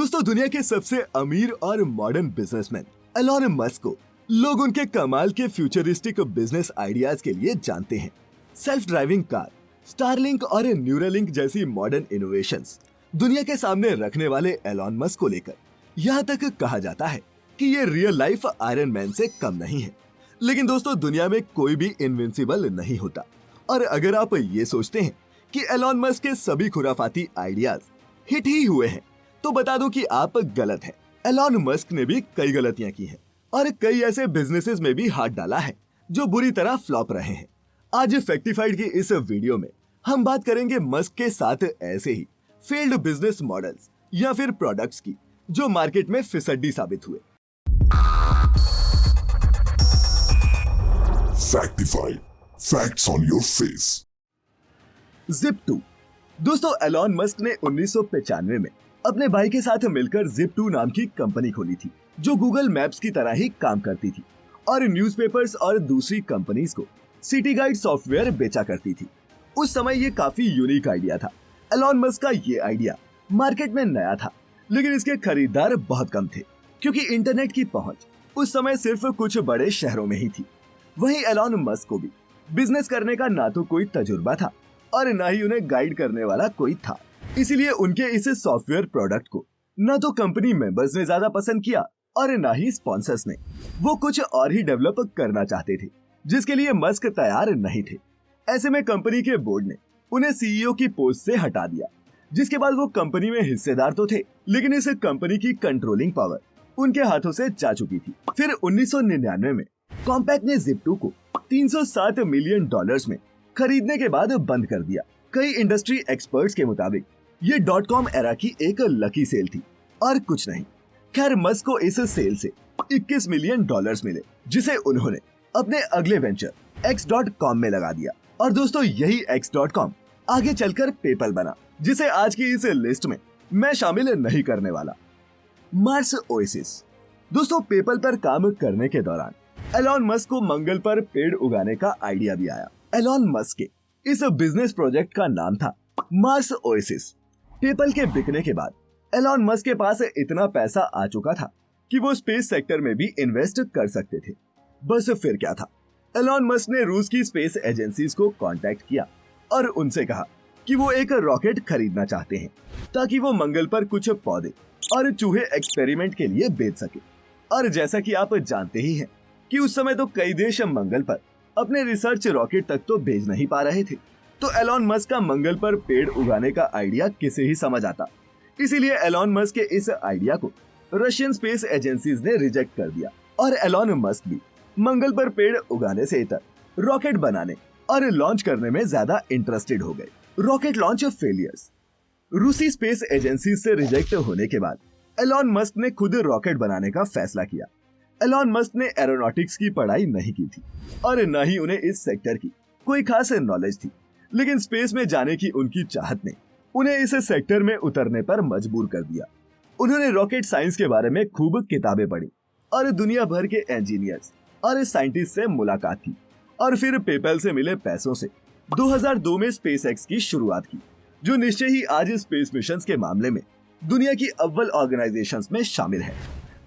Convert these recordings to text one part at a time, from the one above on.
दोस्तों, दुनिया के सबसे अमीर और मॉडर्न बिजनेसमैन एलॉन मस्क को लोग उनके कमाल के फ्यूचरिस्टिक बिजनेस आइडियाज के लिए जानते हैं। सेल्फ ड्राइविंग कार, स्टारलिंक और न्यूरालिंक जैसी मॉडर्न इनोवेशंस दुनिया के सामने रखने वाले एलॉन मस्क को लेकर यहाँ तक कहा जाता है कि ये रियल लाइफ आयरन मैन से कम नहीं है। लेकिन दोस्तों, दुनिया में कोई भी इनविंसिबल नहीं होता। और अगर आप ये सोचते हैं कि एलॉन मस्क के सभी खुराफाती आइडियाज हिट ही हुए हैं, तो बता दूं कि आप गलत हैं। एलॉन मस्क ने भी कई गलतियां की हैं और कई ऐसे बिजनेसेस में भी हाथ डाला है जो बुरी तरह फ्लॉप रहे हैं। आज फैक्टिफाइड की इस वीडियो में हम बात करेंगे मस्क के साथ ऐसे ही फेल्ड बिजनेस मॉडल्स या फिर प्रोडक्ट्स की जो मार्केट में फिसड्डी साबित हुए। Factified, facts on your face. Zip2। दोस्तों, एलॉन मस्क ने 1995 में अपने भाई के साथ मिलकर Zip2 नाम की कंपनी खोली थी जो गूगल मैप्स की तरह ही काम करती थी और न्यूज़पेपर्स और दूसरी कंपनीज को सिटी गाइड सॉफ्टवेयर बेचा करती थी। उस समय ये काफी यूनिक आइडिया था। एलॉन मस्क का ये आइडिया मार्केट में नया था, लेकिन इसके खरीदार बहुत कम थे क्योंकि इंटरनेट की पहुंच उस समय सिर्फ कुछ बड़े शहरों में ही थी। वहीं एलॉन मस्क को भी बिजनेस करने का ना तो कोई तजुर्बा था और ना ही उन्हें गाइड करने वाला कोई था। इसीलिए उनके इस सॉफ्टवेयर प्रोडक्ट को न तो कंपनी मेंबर्स ने ज्यादा पसंद किया और ना ही स्पॉन्सर्स ने। वो कुछ और ही डेवलप करना चाहते थे जिसके लिए मस्क तैयार नहीं थे। ऐसे में कंपनी के बोर्ड ने उन्हें सीईओ की पोस्ट से हटा दिया, जिसके बाद वो कंपनी में हिस्सेदार तो थे, लेकिन इस कंपनी की कंट्रोलिंग पावर उनके हाथों से जा चुकी थी। फिर 1999 में कॉम्पैक्ट ने Zip2 को $307 मिलियन में खरीदने के बाद बंद कर दिया। कई इंडस्ट्री एक्सपर्ट्स के मुताबिक ये .com एरा की एक लकी सेल थी और कुछ नहीं। खैर, मस्क को इस सेल से $21 मिलियन मिले, जिसे उन्होंने अपने अगले वेंचर X.com में लगा दिया। और दोस्तों, यही X.com आगे चलकर पेपल बना, जिसे आज की इस लिस्ट में मैं शामिल नहीं करने वाला। Mars oasis. दोस्तों, पेपल पर काम करने के दौरान एलॉन मस्क को मंगल पर पेड़ उगाने का आइडिया भी आया। एलॉन मस्क के इस बिजनेस प्रोजेक्ट का नाम था मार्स ओएसिस। पेपल के बिकने के बाद एलॉन मस्क के पास इतना पैसा आ चुका था कि वो स्पेस सेक्टर में भी इन्वेस्ट कर सकते थे। बस फिर क्या था, एलॉन मस्क ने रूस की स्पेस एजेंसीज को कांटेक्ट किया और उनसे कहा कि वो एक रॉकेट खरीदना चाहते हैं ताकि वो मंगल पर कुछ पौधे और चूहे एक्सपेरिमेंट के लिए बेच सके। और जैसा कि आप जानते ही हैं कि उस समय तो कई देश मंगल पर अपने रिसर्च रॉकेट तक तो भेज नहीं पा रहे थे, तो एलॉन मस्क का मंगल पर पेड़ उगाने का आइडिया किसे ही समझ आता। इसीलिए एलॉन मस्क के इस आइडिया को रशियन स्पेस एजेंसीज ने रिजेक्ट कर दिया और एलॉन मस्क भी मंगल पर पेड़ उगाने से इतर रॉकेट बनाने और लॉन्च करने में ज्यादा इंटरेस्टेड हो गए। Rocket launch failures. रूसी स्पेस एजेंसीज से रिजेक्ट होने के बाद एलॉन मस्क ने खुद रॉकेट बनाने का फैसला किया। एलॉन मस्क ने एरोनॉटिक्स की पढ़ाई नहीं की थी और न ही उन्हें इस सेक्टर की कोई खास नॉलेज थी, लेकिन स्पेस में जाने की उनकी चाहत ने उन्हें इस सेक्टर में उतरने पर मजबूर कर दिया। उन्होंने रॉकेट साइंस के बारे में खूब किताबें पढ़ी और दुनिया भर के इंजीनियर्स और साइंटिस्ट से मुलाकात की और फिर पेपल से मिले पैसों से 2002 में स्पेसएक्स की शुरुआत की, जो निश्चय ही आज स्पेस मिशंस के मामले में दुनिया की अव्वल ऑर्गेनाइजेशंस में शामिल है।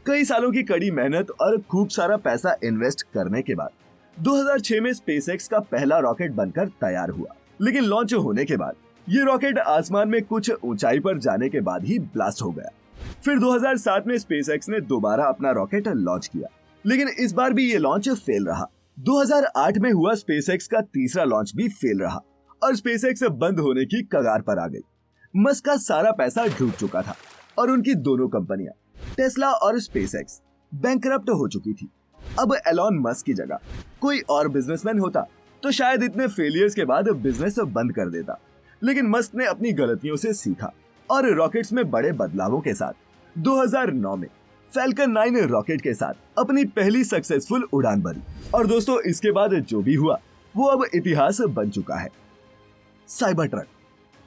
कई सालों की कड़ी मेहनत और खूब सारा पैसा इन्वेस्ट करने के बाद 2006 में स्पेसएक्स का पहला रॉकेट बनकर तैयार हुआ, लेकिन लॉन्च होने के बाद ये रॉकेट आसमान में कुछ ऊंचाई पर जाने के बाद ही ब्लास्ट हो गया। फिर 2007 में स्पेसएक्स ने दोबारा अपना रॉकेट लॉन्च किया, लेकिन इस बार भी ये लॉन्च फेल रहा। 2008 में हुआ स्पेसएक्स का तीसरा लॉन्च भी फेल रहा और स्पेसएक्स बंद होने की कगार पर आ गई। मस्क का सारा पैसा डूब चुका था और उनकी दोनों कंपनियां टेस्ला और स्पेसएक्स बैंकरप्ट हो चुकी थी। अब एलॉन मस्क की जगह कोई और बिजनेसमैन होता तो शायद इतने फेलियर्स के बाद बिजनेस बंद कर देता, लेकिन मस्क ने अपनी गलतियों से सीखा और रॉकेट्स में बड़े बदलावों के साथ 2009 में फैल्कन 9 रॉकेट के साथ अपनी पहली सक्सेसफुल उड़ान भरी। और दोस्तों, इसके बाद जो भी हुआ वो अब इतिहास बन चुका है। Cyber truck.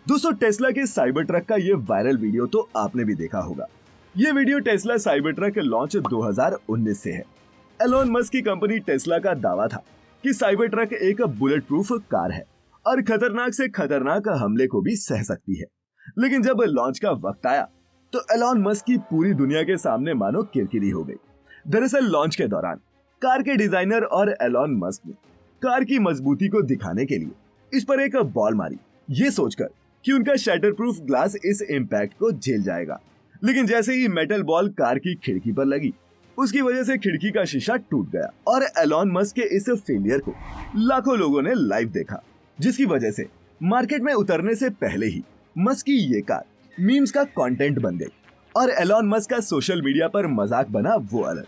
दोस्तों, टेस्ला के साइबर ट्रक का ये वायरल वीडियो तो आपने भी देखा होगा। ये video Tesla cyber truck launch 2019 से है। एलॉन मस्क की कंपनी टेस्ला का दावा था कि साइबर ट्रक एक बुलेट प्रूफ कार है और खतरनाक से खतरनाक हमले को भी सह सकती है। लेकिन जब लॉन्च का वक्त आया तो एलॉन मस्क की पूरी दुनिया के सामने मानो किरकिरी हो गई। दरअसल लॉन्च के दौरान कार के डिजाइनर और एलॉन मस्क ने कार की मजबूती को दिखाने के लिए इस पर एक बॉल मारी, ये सोचकर कि उनका शैटरप्रूफ ग्लास इस इम्पैक्ट को झेल जाएगा। लेकिन जैसे ही मेटल बॉल कार की खिड़की पर लगी, उसकी वजह से खिड़की का शीशा टूट गया और एलॉन मस्क के इस फेलियर को लाखों लोगों ने लाइव देखा, जिसकी वजह से मार्केट में उतरने से पहले ही मस्क की ये कार मीम्स का कंटेंट बन गई और एलॉन मस्क का सोशल मीडिया पर मजाक बना वो अलग।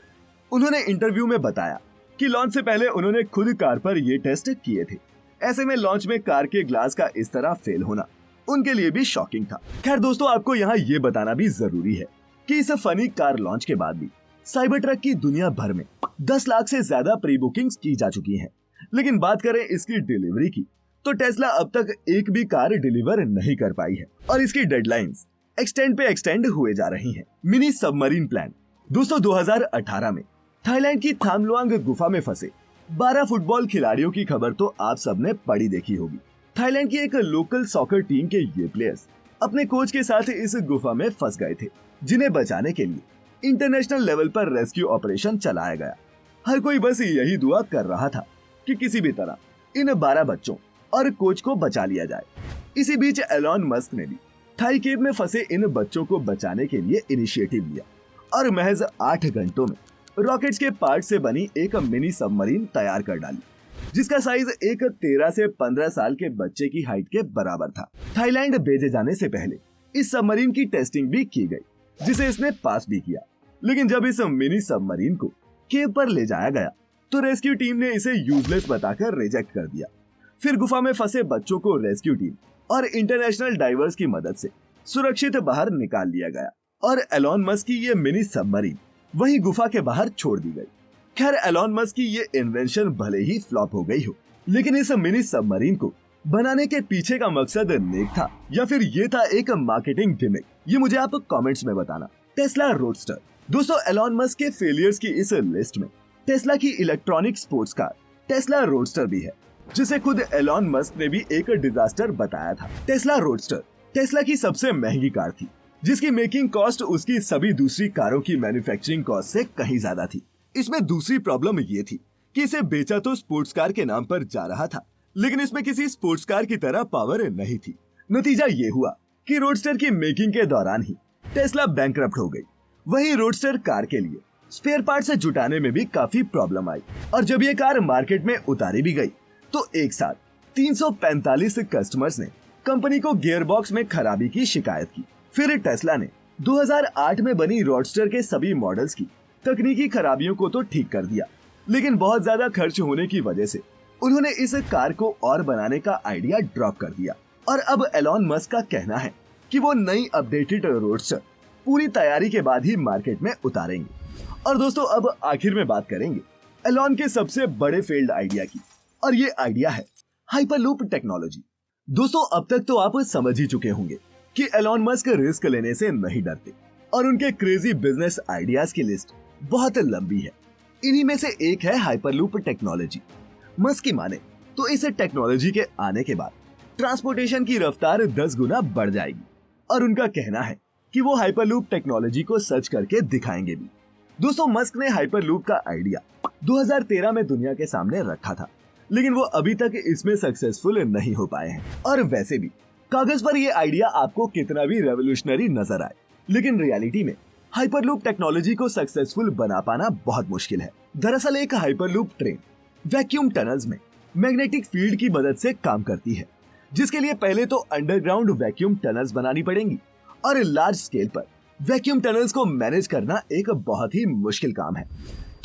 उन्होंने इंटरव्यू में बताया कि लॉन्च से पहले उन्होंने खुद कार पर ये टेस्ट किए थे। ऐसे में लॉन्च में कार के ग्लास का इस तरह फेल होना उनके लिए भी शॉकिंग था। खैर दोस्तों, आपको यहाँ ये बताना भी जरूरी है कि इस फनी कार लॉन्च के बाद भी साइबर ट्रक की दुनिया भर में 10 लाख से ज्यादा प्री बुकिंग्स की जा चुकी हैं। लेकिन बात करें इसकी डिलीवरी की, तो टेस्ला अब तक एक भी कार डिलीवर नहीं कर पाई है और इसकी डेडलाइंस एक्सटेंड पे एक्सटेंड हुए जा रही हैं। मिनी सबमरीन प्लान दोस्तों, 2018 में थाईलैंड की थामलुआंग गुफा में फंसे 12 फुटबॉल खिलाड़ियों की खबर तो आप सबने पढ़ी देखी होगी। थाईलैंड की एक लोकल सॉकर टीम के ये प्लेयर्स अपने कोच के साथ इस गुफा में फंस गए थे, जिन्हें बचाने के लिए इंटरनेशनल लेवल पर रेस्क्यू ऑपरेशन चलाया गया। हर कोई बस यही दुआ कर रहा था कि किसी भी तरह इन 12 बच्चों और कोच को बचा लिया जाए। इसी बीच एलॉन मस्क ने भी थाई केव में फंसे इन बच्चों को बचाने के लिए इनिशिएटिव लिया और महज 8 घंटों में रॉकेट्स के पार्ट से बनी एक मिनी सबमरीन तैयार कर डाली, जिसका साइज एक 13 से 15 साल के बच्चे की हाइट के बराबर था। थाईलैंड भेजे जाने से पहले इस सबमरीन की टेस्टिंग भी की गई, जिसे इसने पास भी किया। लेकिन जब इस मिनी सबमरीन को केव पर ले जाया गया तो रेस्क्यू टीम ने इसे यूजलेस बताकर रिजेक्ट कर दिया। फिर गुफा में फंसे बच्चों को रेस्क्यू टीम और इंटरनेशनल डाइवर्स की मदद से सुरक्षित बाहर निकाल लिया गया और एलॉन मस्क की ये मिनी सबमरीन वही गुफा के बाहर छोड़ दी गई। खैर, एलॉन मस्क की ये इन्वेंशन भले ही फ्लॉप हो गई हो, लेकिन इस मिनी सबमरीन को बनाने के पीछे का मकसद नेक था या फिर ये था एक मार्केटिंग गिमिक, ये मुझे आप कमेंट्स में बताना। टेस्ला रोडस्टर दोस्तों, एलॉन मस्क के फेलियर्स की इस लिस्ट में टेस्ला की electronic sports car Tesla roadster भी है, जिसे खुद एलॉन मस्क ने भी एक डिजास्टर बताया था। टेस्ला रोडस्टर टेस्ला की सबसे महंगी कार थी, जिसकी मेकिंग कॉस्ट उसकी सभी दूसरी कारों की मैन्युफैक्चरिंग कॉस्ट से कहीं ज्यादा थी। इसमें दूसरी प्रॉब्लम ये थी कि इसे बेचा तो स्पोर्ट्स कार के नाम पर जा रहा था, लेकिन इसमें किसी स्पोर्ट्स कार की तरह पावर नहीं थी। नतीजा ये हुआ कि रोडस्टर की मेकिंग के दौरान ही टेस्ला बैंकरप्ट हो गई। वहीं रोडस्टर कार के लिए स्पेयर पार्ट्स जुटाने में भी काफी प्रॉब्लम आई और जब ये कार मार्केट में उतारी भी गई तो एक साथ 345 कस्टमर्स ने कंपनी को गियरबॉक्स में खराबी की शिकायत की। फिर टेस्ला ने 2008 में बनी रोडस्टर के सभी मॉडल्स की तकनीकी खराबियों को तो ठीक कर दिया, लेकिन बहुत ज्यादा खर्च होने की वजह से उन्होंने इस कार को और बनाने का आइडिया ड्रॉप कर दिया। और अब एलॉन मस्क का कहना है कि वो नई अपडेटेड रोडस्टर पूरी तैयारी के बाद ही मार्केट में उतारेंगे। और दोस्तों, अब आखिर में बात करेंगे एलॉन के सबसे बड़े फेल्ड आइडिया की, और ये आइडिया है हाइपरलूप टेक्नोलॉजी। दोस्तों, अब तक तो आप समझ ही चुके होंगे कि एलॉन मस्क रिस्क लेने से नहीं डरते और उनके क्रेजी बिजनेस आइडियाज की लिस्ट बहुत लंबी है। इन्हीं में से एक है हाइपरलूप टेक्नोलॉजी। मस्क की माने तो इस टेक्नोलॉजी के आने के बाद ट्रांसपोर्टेशन की रफ्तार 10 गुना बढ़ जाएगी और उनका कहना है कि वो हाइपरलूप टेक्नोलॉजी को सर्च करके दिखाएंगे भी। दोस्तों, मस्क ने हाइपरलूप का आइडिया 2013 में दुनिया के सामने रखा था, लेकिन वो अभी तक इसमें सक्सेसफुल नहीं हो पाए हैं। और वैसे भी कागज पर ये आइडिया आपको कितना भी रेवोल्यूशनरी नजर आए, लेकिन रियलिटी में हाइपरलूप टेक्नोलॉजी को सक्सेसफुल बना पाना बहुत मुश्किल है। दरअसल एक हाइपरलूप ट्रेन वैक्यूम टनल्स में मैग्नेटिक फील्ड की मदद से काम करती है, जिसके लिए पहले तो अंडरग्राउंड वैक्यूम टनल्स बनानी पड़ेंगी और लार्ज स्केल पर वैक्यूम टनल्स को मैनेज करना एक बहुत ही मुश्किल काम है।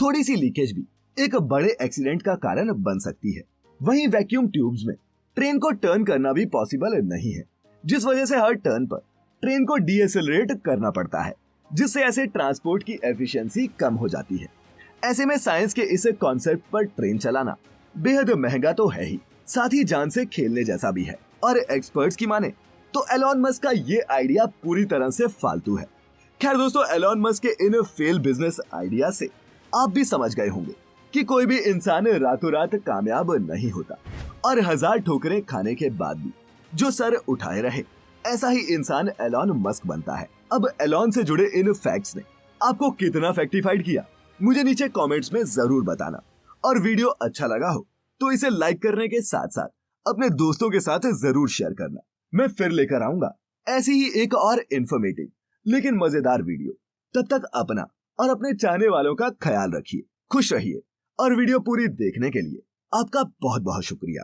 थोड़ी सी लीकेज भी एक बड़े एक्सीडेंट का कारण बन सकती है। वहीं वैक्यूम ट्यूब्स में ट्रेन को टर्न करना भी पॉसिबल नहीं है, जिस वजह से हर टर्न पर ट्रेन को डीएसेलरेट करना पड़ता है, जिससे ऐसे ट्रांसपोर्ट की एफिशिएंसी कम हो जाती है। ऐसे में साइंस के इस कॉन्सेप्ट पर ट्रेन चलाना बेहद महंगा तो है ही, साथ ही जान से खेलने जैसा भी है। और एक्सपर्ट्स की माने तो एलॉन मस्क का ये आइडिया पूरी तरह से फालतू है। खैर दोस्तों, एलॉन मस्क के इन फेल बिजनेस आइडिया से आप भी समझ गए होंगे कि कोई भी इंसान रातों रात कामयाब नहीं होता और 1000 ठोकरें खाने के बाद भी जो सर उठाए रहे, ऐसा ही इंसान एलॉन मस्क बनता है। अब एलॉन से जुड़े इन फैक्ट्स ने आपको कितना फैक्टिफाइड किया, मुझे नीचे कमेंट्स में जरूर बताना। और वीडियो अच्छा लगा हो तो इसे लाइक करने के साथ साथ अपने दोस्तों के साथ जरूर शेयर करना। मैं फिर लेकर आऊंगा ऐसी ही एक और इन्फॉर्मेटिव लेकिन मजेदार वीडियो। तब तक अपना और अपने चाहने वालों का ख्याल रखिए, खुश रहिए और वीडियो पूरी देखने के लिए आपका बहुत बहुत शुक्रिया।